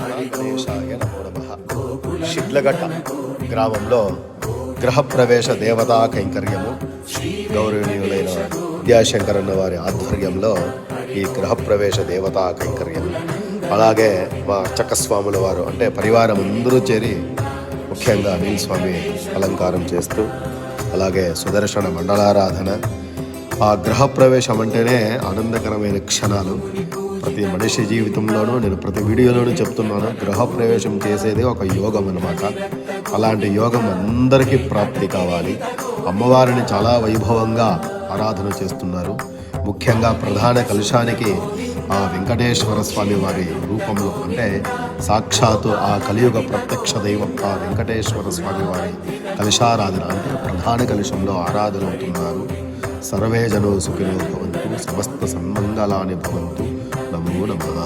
గణేశాయ నమో నమః. షిడ్లఘట్ట గ్రామంలో గృహప్రవేశ దేవతా కైంకర్యము గౌరవనీయులైన విద్యాశంకరన్న వారి ఆధ్వర్యంలో ఈ గృహప్రవేశ దేవతా కైంకర్యం, అలాగే మా అర్చక స్వాముల వారు అంటే పరివారం అందరూ చేరి ముఖ్యంగా అనిల్ స్వామి అలంకారం చేస్తూ, అలాగే సుదర్శన మండలారాధన. ఆ గృహప్రవేశం అంటేనే ఆనందకరమైన క్షణాలు. ప్రతి మనిషి జీవితంలోనూ నేను ప్రతి వీడియోలోనూ చెప్తున్నాను, గృహప్రవేశం చేసేది ఒక యోగం అన్నమాట. అలాంటి యోగం అందరికీ ప్రాప్తి కావాలి. అమ్మవారిని చాలా వైభవంగా ఆరాధన చేస్తున్నారు. ముఖ్యంగా ప్రధాన కలశానికి ఆ వెంకటేశ్వర స్వామి వారి రూపంలో, అంటే సాక్షాత్తు ఆ కలియుగ ప్రత్యక్ష దైవం ఆ వెంకటేశ్వర స్వామి వారి కలశారాధన అంటే ప్రధాన కలశంలో ఆరాధన అవుతున్నారు. సర్వే జనో సుఖినో భవంతు, సమస్త సన్మంగళాని భవంతు. నమో నమః.